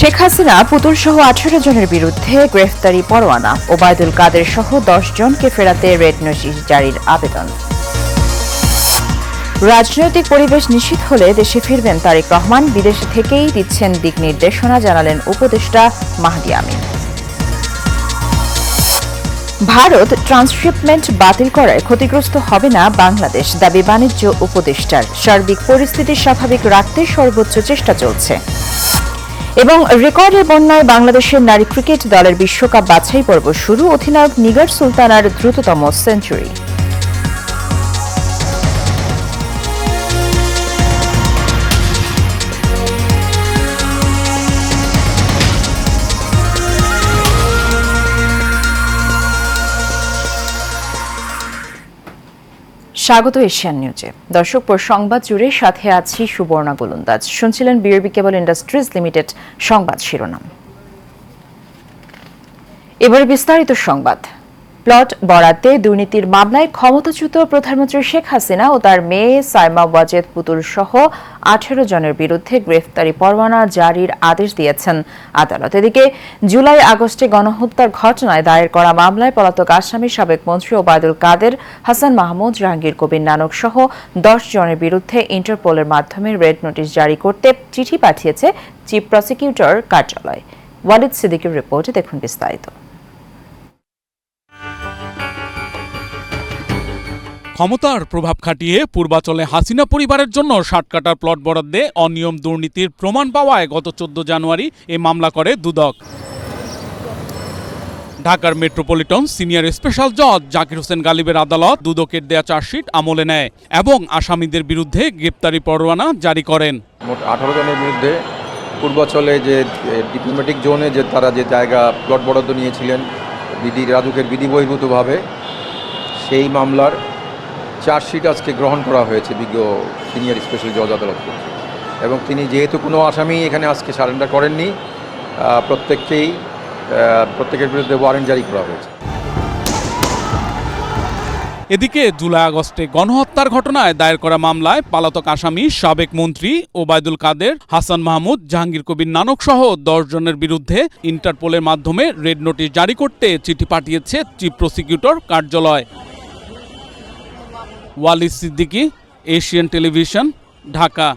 শেখ হাসিনা পুতুলসহ 18 জনের বিরুদ্ধে গ্রেফতারি পরোয়ানা, ওবায়দুল কাদের সহ 10 জনকে ফেরাতে রেড নোটিশ জারির আবেদন। রাজনৈতিক পরিবেশ নিশ্চিত হলে দেশে ফিরবেন তারেক রহমান, বিদেশে থেকেই দিচ্ছেন দিক নির্দেশনা, জানালেন উপদেষ্টা মাহদি আমিন। ভারত ট্রান্সশিপমেন্ট বাতিল করায় ক্ষতিগ্রস্ত হবে না বাংলাদেশ, দাবি বাণিজ্য উপদেষ্টার। সার্বিক পরিস্থিতি স্বাভাবিক রাখতে সর্বোচ্চ চেষ্টা চলছে। এবং রেকর্ডের বন্যায় বাংলাদেশের নারী ক্রিকেট দলের বিশ্বকাপ বাছাই পর্ব শুরু, অধিনায়ক নিগার সুলতানার দ্রুততম সেঞ্চুরি। স্বাগত এশিয়ান নিউজে। দর্শক, সংবাদ জুড়ে সাথে আছি সুবর্ণা গোলন্দাজ। শুনছিলেন বিআরবি কেবল ইন্ডাস্ট্রিজ লিমিটেড সংবাদ শিরোনাম। এবার বিস্তারিত সংবাদ। প্লট বরাদ্দে দুর্নীতির মামলায় ক্ষমতাচ্যুত প্রধানমন্ত্রী শেখ হাসিনা ও তার মেয়ে সাইমা ওয়াজেদ পুতুল সহ 18 জনের বিরুদ্ধে গ্রেফতারি পরোয়ানা জারির আদেশ দিয়েছেন আদালত। এদিকে জুলাই আগস্টে গণহত্যার ঘটনায় দায়ের করা মামলায় পলাতক আসামি সাবেক মন্ত্রী ওবায়দুল কাদের, হাসান মাহমুদ, জাহাঙ্গীর কবির নানক সহ 10 জনের বিরুদ্ধে ইন্টারপোলের মাধ্যমে রেড নোটিশ জারি করতে চিঠি পাঠিয়েছে চিফ প্রসিকিউটর কার্যালয়। ওয়ালিদ সিদ্দিকীর রিপোর্টে দেখুন বিস্তারিত। ক্ষমতার প্রভাব খাটিয়ে পূর্বাচলে হাসিনা পরিবারের জন্য 60 কাঠার প্লট বরাদ্দে অনিয়ম দুর্নীতির প্রমাণ পাওয়ায় গত 14 জানুয়ারি এ মামলা করে দুদক। ঢাকার মেট্রোপলিটন সিনিয়র স্পেশাল জজ জাকির হোসেন গালিবের আদালত দুদকের দেয়া চার্জশিট আমলে নেয় এবং আসামিদের বিরুদ্ধে গ্রেপ্তারি পরোয়ানা জারি করেন। মোট 18 জনের বিরুদ্ধে পূর্বাচলে যে ডিপ্লোম্যাটিক জোনে যে তারা যে জায়গা প্লট বরাদ্দ নিয়েছিলেন রাজুকের বিধি বহির্ভূতভাবে, সেই মামলার চার্জশিট আজকে গ্রহণ করা হয়েছে বিজ্ঞ সিনিয়র স্পেশাল জজ আদালত কর্তৃক। এবং তিনি যেহেতু কোনো আসামি এখানে আজকে সারেন্ডার করেননি, প্রত্যেকের বিরুদ্ধে ওয়ারেন্ট জারি করা হয়েছে। এদিকে জুলাই আগস্টে গণহত্যার ঘটনায় দায়ের করা মামলায় পলাতক আসামি সাবেক মন্ত্রী ওবায়দুল কাদের, হাসান মাহমুদ, জাহাঙ্গীর কবির নানক সহ 10 জনের বিরুদ্ধে ইন্টারপোলের মাধ্যমে রেড নোটিশ জারি করতে চিঠি পাঠিয়েছে চিফ প্রসিকিউটর কার্যালয়। Walid Siddiqui, Asian television, Dhaka.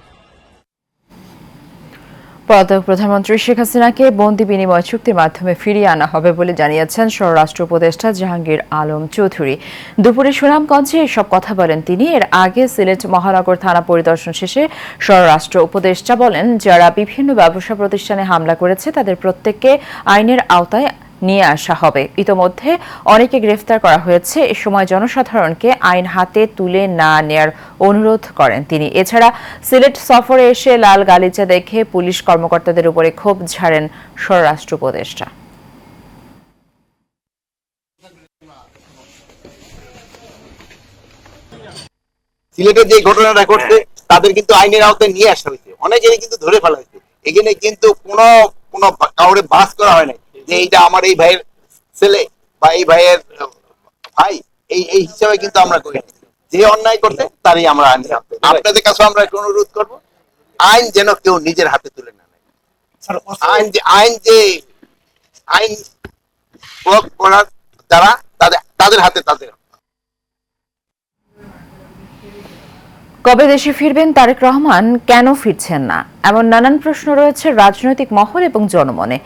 পলাতক প্রধানমন্ত্রী শেখ হাসিনাকে বন্দি বিনিময় চুক্তির মাধ্যমে ফিরিয়ে আনা হবে বলে জানিয়েছেন স্বরাষ্ট্র উপদেষ্টা জাহাঙ্গীর আলম চৌধুরী। দুপুরে সুনামগঞ্জে এসব কথা বলেন তিনি। এর আগে সিলেট মহানগর থানা পরিদর্শন শেষে স্বরাষ্ট্র উপদেষ্টা বলেন, যারা বিভিন্ন ব্যবসা প্রতিষ্ঠানে হামলা করেছে তাদের প্রত্যেককে আইনের আওতায় নিয়ে আসা হবে। ইতোমধ্যে অনেকে গ্রেফতার করা হয়েছে। এ সময় জনসাধারণকে আইন হাতে তুলে না নেয়ার অনুরোধ করেন তিনি। এছাড়া সিলেট সফরে এসে লাল গালিচা দেখে পুলিশ কর্মকর্তাদের উপরে ক্ষোভ ঝাড়েন স্বরাষ্ট্র উপদেষ্টা। সিলেটে যে ঘটনাটা ঘটছে তাদের কিন্তু আইনের আওতায় নিয়ে আসা হয়েছে, অনেকেরই কিন্তু ধরে ফেলা হয়েছে। এখানে কিন্তু কোনো কাউরে বাস করা হয় নাই যে এইটা আমার এই ভাইয়ের ছেলে বা এই ভাইয়ের ভাই, এই হিসাবে কিন্তু আমরা করি। যে অন্যায় করতে তারই আমরা আইন, আপনাদের কাছে আমরা অনুরোধ করব, আইন যেন কেউ নিজের হাতে তুলে না নেয়। আইন প্রয়োগ করার যারা তাদের হাতে তাদের। কবে দেশে ফিরবেন তারেক রহমান, কেন ফিরছেন না, এমন নানান প্রশ্ন রয়েছে রাজনৈতিক মহল এবং জনমনে।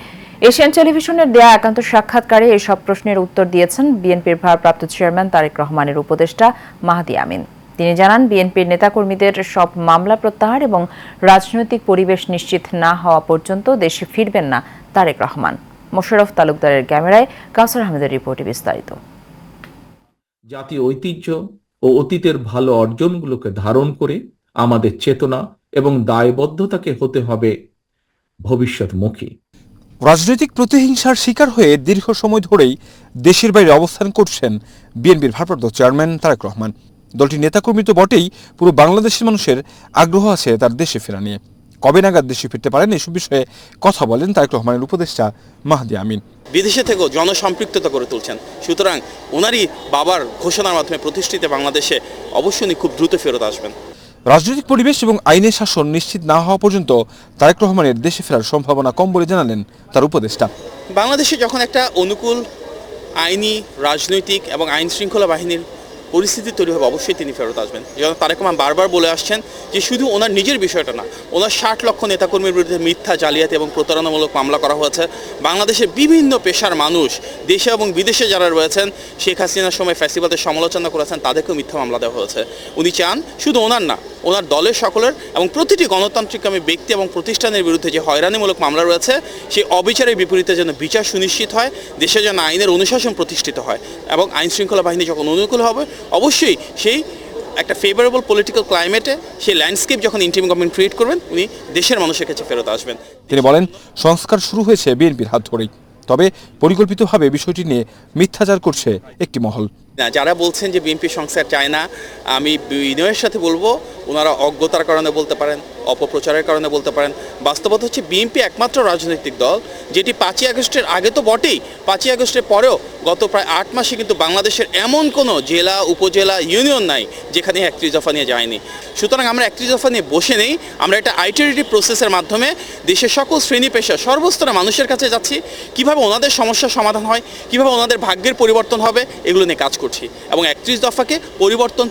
এশিয়ান টেলিভিশনের দেয়া একান্ত সাক্ষাৎকারে এসব প্রশ্নের উত্তর দিয়েছেন বিএনপির ভারপ্রাপ্ত চেয়ারম্যান তারেক রহমানের উপদেষ্টা মাহদি আমিন। তিনি জানান, বিএনপির নেতাকর্মীদের সব মামলা প্রত্যাহার এবং রাজনৈতিক পরিবেশ নিশ্চিত না হওয়া পর্যন্ত দেশে ফিরবেন না তারেক রহমান। মোশাররফ তালুকদারের ক্যামেরায় কাউসার আহমেদের রিপোর্টে বিস্তারিত। জাতীয় ঐতিহ্য ও অতীতের ভালো অর্জনগুলোকে ধারণ করে আমাদের চেতনা এবং দায়বদ্ধতাকে হতে হবে ভবিষ্যৎমুখী। রাজনৈতিক প্রতিহিংসার শিকার হয়ে দীর্ঘ সময় ধরেই দেশের বাইরে অবস্থান করছেন বিএনপির ভারপ্রাপ্ত চেয়ারম্যান তারেক রহমান। দলটির নেতাকর্মী তো বটেই, পুরো বাংলাদেশের মানুষের আগ্রহ আছে তার দেশে ফেরা নিয়ে। কবে নাগাদ দেশে ফিরতে পারেন এসব বিষয়ে কথা বলেন তারেক রহমানের উপদেষ্টা মাহদি আমিন। বিদেশে থেকেও জনসম্পৃক্ততা করে তুলছেন, সুতরাং ওনারই বাবার ঘোষণার মাধ্যমে প্রতিষ্ঠিত বাংলাদেশে অবশ্যই খুব দ্রুত ফেরত আসবেন। রাজনৈতিক পরিবেশ এবং আইনের শাসন নিশ্চিত না হওয়া পর্যন্ত তারেক রহমানের দেশে ফেরার সম্ভাবনা কম বলে জানালেন তার উপদেষ্টা। বাংলাদেশে যখন একটা অনুকূল আইনি, রাজনৈতিক এবং আইন শৃঙ্খলা বাহিনীর পরিস্থিতি তৈরি হবে, অবশ্যই তিনি ফেরত আসবেন। যেমন তারেক রহমান বারবার বলে আসছেন যে শুধু ওনার নিজের বিষয়টা না, ওনার 60 লক্ষ নেতাকর্মীর বিরুদ্ধে মিথ্যা, জালিয়াতি এবং প্রতারণামূলক মামলা করা হয়েছে। বাংলাদেশের বিভিন্ন পেশার মানুষ, দেশে এবং বিদেশে যারা রয়েছেন, শেখ হাসিনার সময় ফ্যাসিবাদের সমালোচনা করেছেন, তাদেরকেও মিথ্যা মামলা দেওয়া হয়েছে। উনি চান শুধু ওনার না, ওনার দলের সকলের এবং প্রতিটি গণতান্ত্রিককামী ব্যক্তি এবং প্রতিষ্ঠানের বিরুদ্ধে যে হয়রানিমূলক মামলা রয়েছে, সেই অবিচারের বিপরীতে যেন বিচার সুনিশ্চিত হয়, দেশে যেন আইনের অনুশাসন প্রতিষ্ঠিত হয় এবং আইন শৃঙ্খলা বাহিনী যখন অনুকূল হবে, অবশ্যই সেই একটা ফেভারেবল পলিটিক্যাল ক্লাইমেটে সেই ল্যান্ডস্কেপ যখন ইন্টিম গভর্নমেন্ট ক্রিয়েট করবেন, উনি দেশের মানুষের কাছে ফেরত আসবেন। তিনি বলেন, সংস্কার শুরু হয়েছে বিএনপির হাত ধরেই, তবে পরিকল্পিতভাবে বিষয়টি নিয়ে মিথ্যাচার করছে একটি মহল। না, যারা বলছেন যে বিএনপি সংস্কার চায় না, আমি বিনয়ের সাথে বলবো, ওনারা অজ্ঞতার কারণে বলতে পারেন, অপপ্রচারের কারণে বলতে পারেন। বাস্তবতা হচ্ছে বিএনপি একমাত্র রাজনৈতিক দল যেটি 5ই আগস্টের আগে তো বটেই, 5ই আগস্টের পরেও গত প্রায় 8 মাসে কিন্তু বাংলাদেশের এমন কোনো জেলা, উপজেলা, ইউনিয়ন নাই যেখানে 31 দফা নিয়ে যায়নি। সুতরাং আমরা 31 দফা নিয়ে বসে নেই, আমরা একটা আইটারেটিভ প্রসেসের মাধ্যমে দেশের সকল শ্রেণী পেশা, সর্বস্তরে মানুষের কাছে যাচ্ছি, কিভাবে ওনাদের সমস্যার সমাধান হয়, কিভাবে ওনাদের ভাগ্যের পরিবর্তন হবে, এগুলো নিয়ে কাজ করছি। এবং 31 দফাকে পরিবর্তন,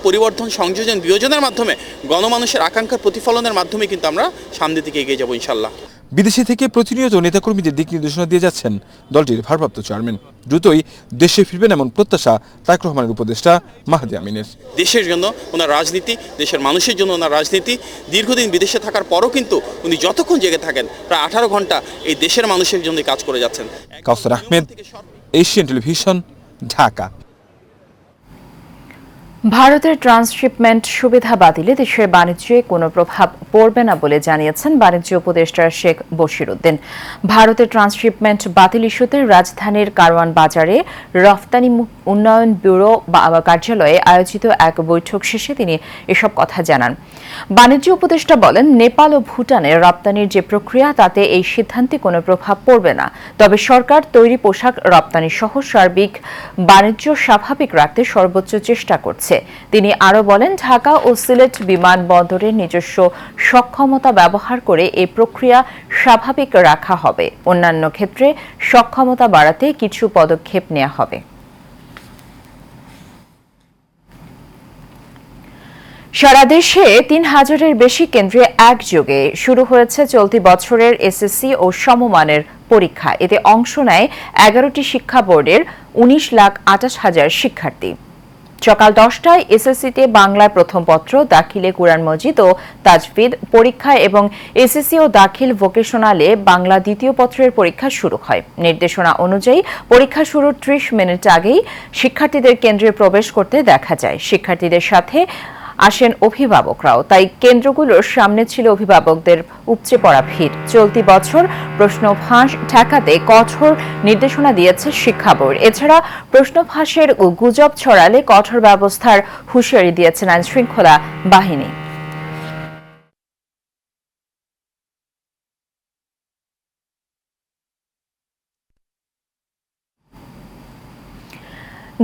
সংযোজন, বিয়োজনের মাধ্যমে গণমানুষের আকাঙ্ক্ষার প্রতিফলনের মাধ্যমে কিন্তু আমরা সামনের দিকে এগিয়ে যাবো ইনশাল্লাহ। বিদেশে থেকে প্রতিনিয়ত নেতাকর্মীদের দিক নির্দেশনা দিয়ে যাচ্ছেন দলটির ভারপ্রাপ্ত চেয়ারম্যান। দ্রুতই দেশে ফিরবেন এমন প্রত্যাশা তারেক রহমানের উপদেষ্টা মাহদি আমিনের। দেশের জন্য ওনার রাজনীতি, দেশের মানুষের জন্য ওনার রাজনীতি। দীর্ঘদিন বিদেশে থাকার পরও কিন্তু উনি যতক্ষণ জেগে থাকেন, প্রায় 18 ঘন্টা এই দেশের মানুষের জন্য কাজ করে যাচ্ছেন। কাউসার আহমেদ, এশিয়ান টেলিভিশন, ঢাকা। ভারতের ট্রান্সশিপমেন্ট সুবিধা বাতিলে দেশের বাণিজ্যে কোনো প্রভাব পড়বে না বলে জানিয়েছেন বাণিজ্য উপদেষ্টা শেখ বশিরউদ্দিন। ভারতের ট্রান্সশিপমেন্ট বাতিল ইস্যুতে রাজধানীর কারওয়ান বাজারে রফতানি উন্নয়ন ব্যুরো কার্যালয়ে আয়োজিত এক বৈঠক শেষে তিনি এসব কথা জানান। বাণিজ্য উপদেষ্টা বলেন, নেপাল ও ভুটানের রপ্তানির যে প্রক্রিয়া, তাতে এই সিদ্ধান্তে কোনো প্রভাব পড়বে না। তবে সরকার তৈরি পোশাক রপ্তানি সহ সার্বিক বাণিজ্য স্বাভাবিক রাখতে সর্বোচ্চ চেষ্টা করছে। তিনি আরও বলেন, ঢাকা ও সিলেট বিমানবন্দরের নিজস্ব সক্ষমতা ব্যবহার করে এই প্রক্রিয়া স্বাভাবিক রাখা হবে। অন্যান্য ক্ষেত্রে সক্ষমতা বাড়াতে কিছু পদক্ষেপ নেওয়া হবে। সারা দেশে 3000-এর বেশি কেন্দ্রে একযোগে শুরু হয়েছে চলতি বছরের এসএসসি ও সমমানের পরীক্ষা। এতে অংশ নেয় 11টি শিক্ষা বোর্ডের 19,28,000 শিক্ষার্থী। সকাল 10টায় এসএসসিতে বাংলায় প্রথম পত্র, দাখিলে কুরআন মজিদ ও তাজবিদ পরীক্ষা এবং এসএসসি ও দাখিল ভোকেশনালে বাংলা দ্বিতীয় পত্রের পরীক্ষা শুরু হয়। নির্দেশনা অনুযায়ী পরীক্ষা শুরুর 30 মিনিট আগেই শিক্ষার্থীদের কেন্দ্রে প্রবেশ করতে দেখা যায়। শিক্ষার্থীদের সাথে আসেন অভিভাবকরাও, তাই কেন্দ্রগুলোর সামনে ছিল অভিভাবকদের উপচে পড়া ভিড়। চলতি বছর প্রশ্ন ফাঁস ঠেকাতে কঠোর নির্দেশনা দিয়েছে শিক্ষা বোর্ড। এছাড়া প্রশ্ন ফাঁসের গুজব ছড়ালে কঠোর ব্যবস্থার হুঁশিয়ারি দিয়েছেন আইনশৃঙ্খলা বাহিনী।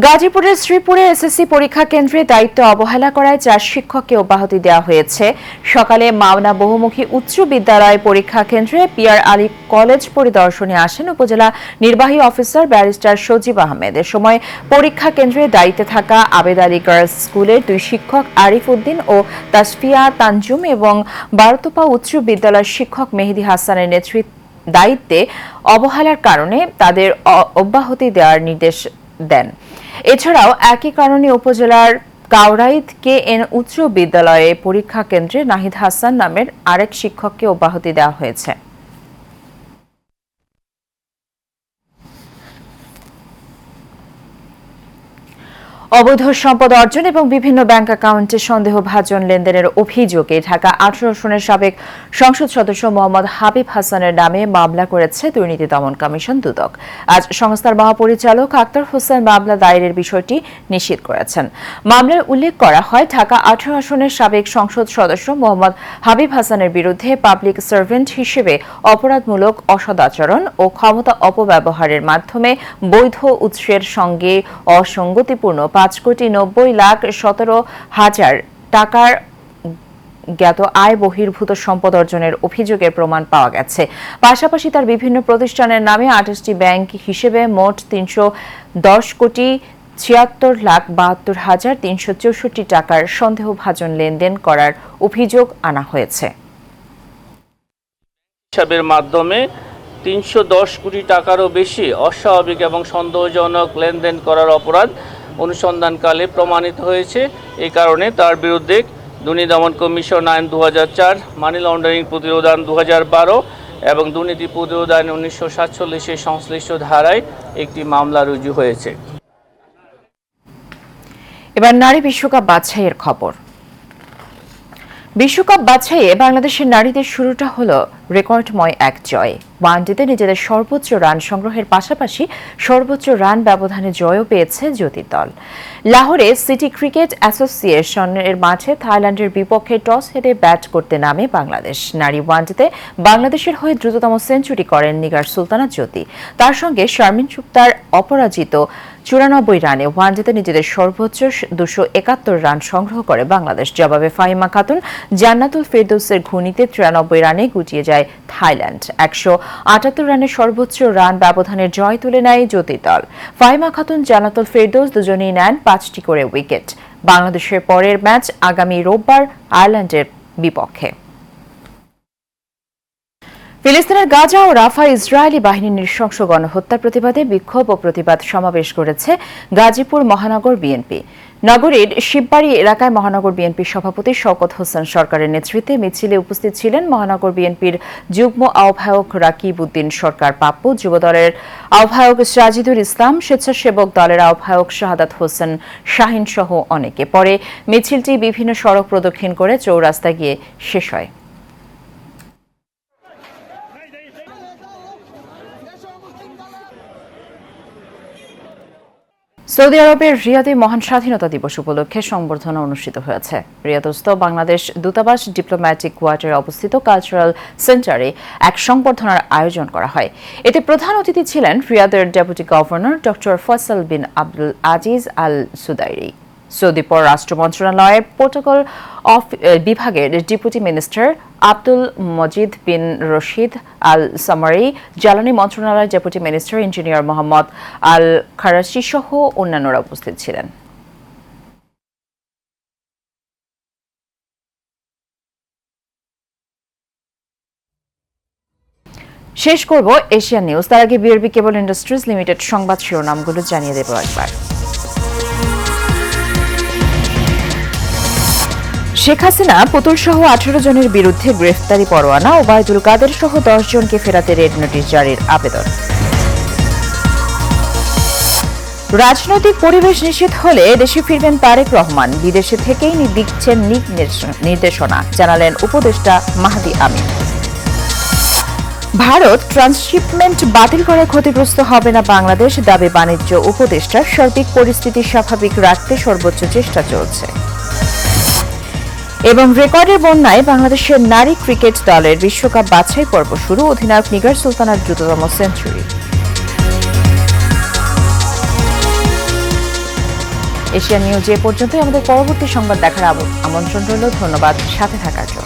গাজীপুরের শ্রীপুরে এসএসসি পরীক্ষা কেন্দ্রে দায়িত্ব অবহেলা করায় 4 শিক্ষককে অব্যাহতি দেওয়া হয়েছে। সকালে মাওনা বহুমুখী উচ্চ বিদ্যালয় পরীক্ষা কেন্দ্রে পিআর আলী কলেজ পরিদর্শনে আসেন উপজেলা নির্বাহী অফিসার ব্যারিস্টার সজীব আহমেদ। এ সময় পরীক্ষা কেন্দ্রে দায়িত্বে থাকা আবেদ আলী গার্লস স্কুলের 2 শিক্ষক আরিফ উদ্দিন ও তাসফিয়া তানজুম এবং বারোতোপা উচ্চ বিদ্যালয়ের শিক্ষক মেহেদী হাসানের দায়িত্বে অবহেলার কারণে তাদের অব্যাহতি দেওয়ার নির্দেশ দেন। এছাড়াও একই কারণে উপজেলার কাউরাইদ KN উচ্চ বিদ্যালয়ে পরীক্ষা কেন্দ্রে নাহিদ হাসান নামের আরেক শিক্ষককে অব্যাহতি দেওয়া হয়েছে। অবৈধ সম্পদ অর্জন এবং বিভিন্ন ব্যাংক অ্যাকাউন্টে সন্দেহভাজন লেনদেনের অভিযোগে ঢাকা 18 আসনের সাবেক সংসদ সদস্য মোহাম্মদ হাবিব হাসানের নামে মামলা করেছে দুর্নীতি দমন কমিশন দুদক। আজ সংস্থার মহাপরিচালক আক্তার হোসেন মামলা দায়েরের বিষয়টি নিশ্চিত করেছেন। মামলায় উল্লেখ করা হয়, ঢাকা 18 আসনের সাবেক সংসদ সদস্য মোহাম্মদ হাবিব হাসানের বিরুদ্ধে পাবলিক সার্ভেন্ট হিসেবে অপরাধমূলক অসদাচরণ ও ক্ষমতা অপব্যবহারের মাধ্যমে বৈধ উৎসের সঙ্গে অসঙ্গতিপূর্ণ 5,90,17,000 টাকার জ্ঞাত আয় বহির্ভূত সম্পদ অর্জনের অভিযোগের প্রমাণ পাওয়া গেছে। পাশাপাশি তার বিভিন্ন প্রতিষ্ঠানের নামে 28টি ব্যাংক হিসেবে মোট 310,76,72,364 টাকার সন্দেহভাজন লেনদেন করার অভিযোগ আনা হয়েছে। হিসাবের মাধ্যমে 310 কোটি টাকারও বেশি অস্বাভাবিক এবং সন্দেহজনক লেনদেন করার অপরাধ অনুসন্ধানকালে প্রমাণিত হয়েছে। এই কারণে তার বিরুদ্ধে দুর্নীতি দমন কমিশন আইন 2004, মানি লন্ডারিং প্রতিরোধ আইন 2012 এবং দুর্নীতি প্রতিরোধ আইন 1947 সংশ্লিষ্ট ধারায় একটি মামলা রুজু হয়েছে। এবার নারী বিশ্বকাপ বাছাইয়ের খবর। বিশ্বকাপ বাছাইয়ে বাংলাদেশের নারীদের শুরুটা হলো রেকর্ডময় এক জয়। ওয়ানডেতে নিজেদের সর্বোচ্চ রান সংগ্রহের পাশাপাশি সর্বোচ্চ রান ব্যবধানে জয়ও পেয়েছে জ্যোতি দল। লাহোরে সিটি ক্রিকেট অ্যাসোসিয়েশনের মাঠে থাইল্যান্ডের বিপক্ষে টস হেরে ব্যাট করতে নামে বাংলাদেশ। নারী ওয়ানডেতে বাংলাদেশের হয়ে দ্রুততম সেঞ্চুরি করেন নিগার সুলতানা জ্যোতি। তার সঙ্গে শারমিন সুক্তার অপরাজিত 94 রানে ওয়ানডেতে নিজেদের সর্বোচ্চ 271 রান সংগ্রহ করে বাংলাদেশ। জবাবে ফাহিমা খাতুন, জান্নাতুল ফেরদৌসের ঘূর্ণিতে 93 রানে গুটিয়ে যায় থাইল্যান্ড। 178 রানের সর্বোচ্চ রান ব্যবধানের জয় তুলে নেয় জ্যোতি দল। ফাহিমা খাতুন, জান্নাতুল ফেরদৌস দুজনেই নেন 5টি করে উইকেট। বাংলাদেশের পরের ম্যাচ আগামী রোববার আয়ারল্যান্ডের বিপক্ষে। ফিলিস্তিনের গাজা ও রাফা ইসরায়েলি বাহিনীর নৃশংস গণহত্যার প্রতিবাদে বিক্ষোভ ও প্রতিবাদ সমাবেশ করেছে গাজীপুর মহানগর বিএনপি। নগরীর শিববাড়ি এলাকায় মহানগর বিএনপির সভাপতি শওকত হোসেন সরকারের নেতৃত্বে মিছিলে উপস্থিত ছিলেন মহানগর বিএনপির যুগ্ম আহ্বায়ক রাকিব উদ্দিন সরকার পাপ্পু, যুবদলের আহ্বায়ক সাজিদুল ইসলাম, স্বেচ্ছাসেবক দলের আহ্বায়ক শাহাদাত হোসেন শাহিন সহ অনেকে। পরে মিছিলটি বিভিন্ন সড়ক প্রদক্ষিণ করে চৌরাস্তায় গিয়ে শেষ হয়। সৌদি আরবের রিয়াদে মহান স্বাধীনতা দিবস উপলক্ষে সংবর্ধনা অনুষ্ঠিত হয়েছে। রিয়াদস্থ বাংলাদেশ দূতাবাস ডিপ্লোম্যাটিক কোয়ার্টারে অবস্থিত কালচারাল সেন্টারে এক সংবর্ধনার আয়োজন করা হয়। এতে প্রধান অতিথি ছিলেন রিয়াদের ডেপুটি গভর্নর ডক্টর ফয়সাল বিন আব্দুল আজিজ আল সুদাইরি। সৌদি পররাষ্ট্র মন্ত্রণালয়ের প্রোটোকল বিভাগের ডেপুটি মিনিস্টার আব্দুল মজিদ বিন রশিদ আল সামারি, জ্বালানি মন্ত্রণালয়ের ডেপুটি মিনিস্টার ইঞ্জিনিয়ার মোহাম্মদ আল খারাসি সহ অন্যান্যরা উপস্থিত ছিলেন। শেষ করব এশিয়ান নিউজ। তার আগে বিআরবি কেবল ইন্ডাস্ট্রিজ লিমিটেড সংবাদ শিরোনামগুলো জানিয়ে দেব একবার। শেখ হাসিনা পুতুল সহ 18 জনের বিরুদ্ধে গ্রেফতারি পরোয়ানা, ওবায়দুল কাদের সহ 10 জনকে ফেরাতে রেড নোটিশ জারির আবেদন। রাজনৈতিক পরিবেশ নিশ্চিত হলে দেশে ফিরবেন তারেক রহমান, বিদেশে থেকেই দিচ্ছেন নির্দেশনা, জানালেন উপদেষ্টা মাহদি আমিন। ভারত ট্রান্সশিপমেন্ট বাতিল করায় ক্ষতিগ্রস্ত হবে না বাংলাদেশ, দাবি বাণিজ্য উপদেষ্টার। সার্বিক পরিস্থিতি স্বাভাবিক রাখতে সর্বোচ্চ চেষ্টা চলছে। এবং রেকর্ডের বন্যায় বাংলাদেশের নারী ক্রিকেট দলের বিশ্বকাপ বাছাই পর্ব শুরু, অধিনায়ক নিগার সুলতানার দ্রুততম সেঞ্চুরি। এশিয়ান নিউজ এ পর্যন্তই। আমাদের পরবর্তী সংবাদ দেখার আমন্ত্রণ রইল। ধন্যবাদ সাথে থাকার জন্য।